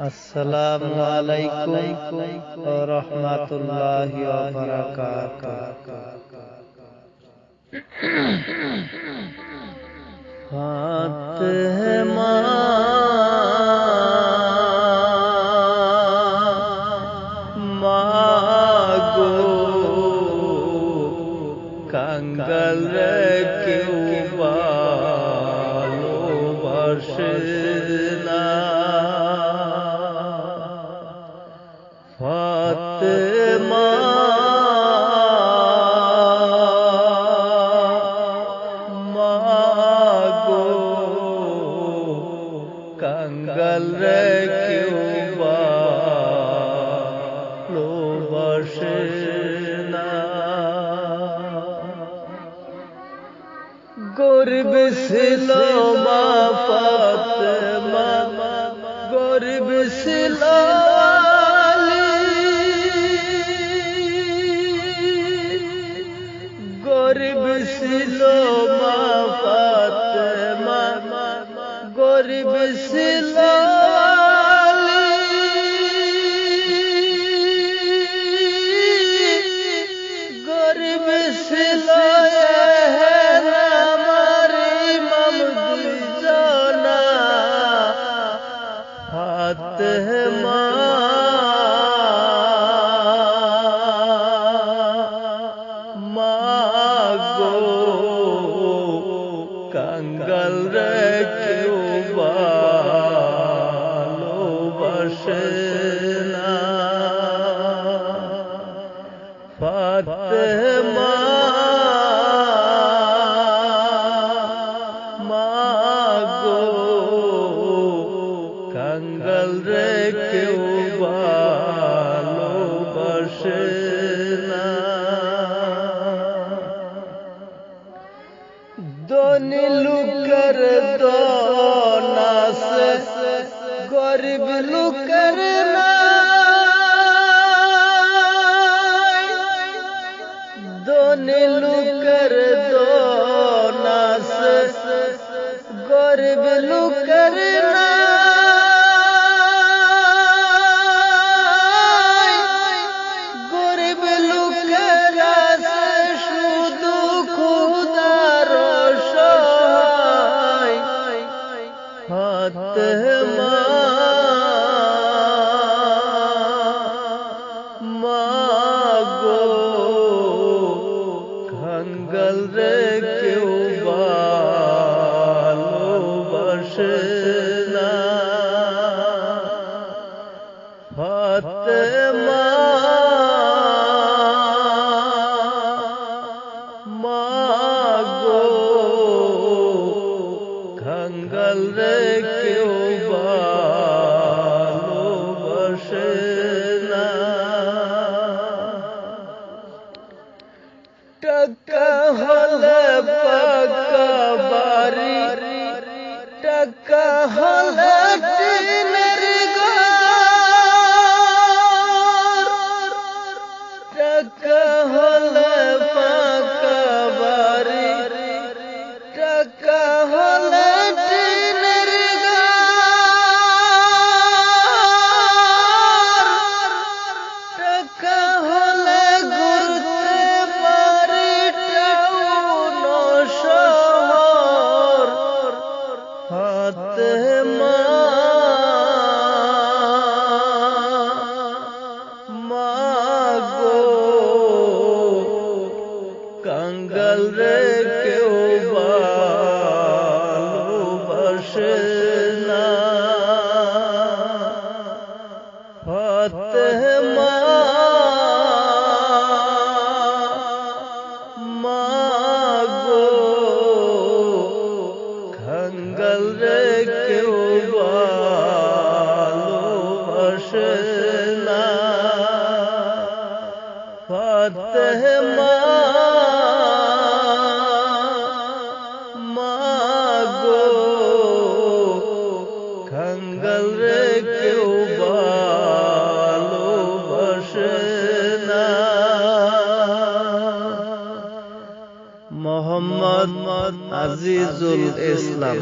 আসসালামু আলাইকুম ওয়া রাহমাতুল্লাহি ওয়া বারাকাতুহু। ফাতেমা মাগো কাঙ্গাল রে কেউ ভালোবাসে না। ফাতেমা মাগো কাঙ্গাল রে কেউ ভালোবাসে না। গরিব ছিল মা ফাতেমা, গরিব ছিল গরিব ছিল মা ফাতেমা, গরিব ছিল গরিব ছিল আমার ইমাম দুইজনা। ফাতেমা মাগো কাঙ্গাল রে কেউ ভালোবাসে না। ফাতেমা মাগো কাঙ্গাল রে কেউ ভালোবাসে না। ধনী লোকের ধন আছে, গরিব লোকের নাই। ধনী লোকের ধন আছে, গরিব লোকের নাই। গরিব লোকের আছে শুধু খোদার সহায়। ফাতেমা মাগো কাঙ্গাল রে কেউ ভালোবাসে না। ফাতেমা মাগো কাঙ্গাল রে কেউ ভালোবাসে না। টাকা হলে পাকা বাড়ি, টাকা হলে টিনের ঘর, টাকা হলে পাকা বাড়ি, টাকা হলে টিনের ঘর, টাকা হলে ঘুরতে পারি টাউন শহর। ফাতেমা মাগো কাঙ্গাল রে কেউ ভালোবাসে না। ফাতেমা মাগো কাঙ্গাল রে কেউ ভালোবাসে না। ফাতেমা মাগো কাঙ্গাল রে কেউ ভালোবাসে না। আজিজুল ইসলাম।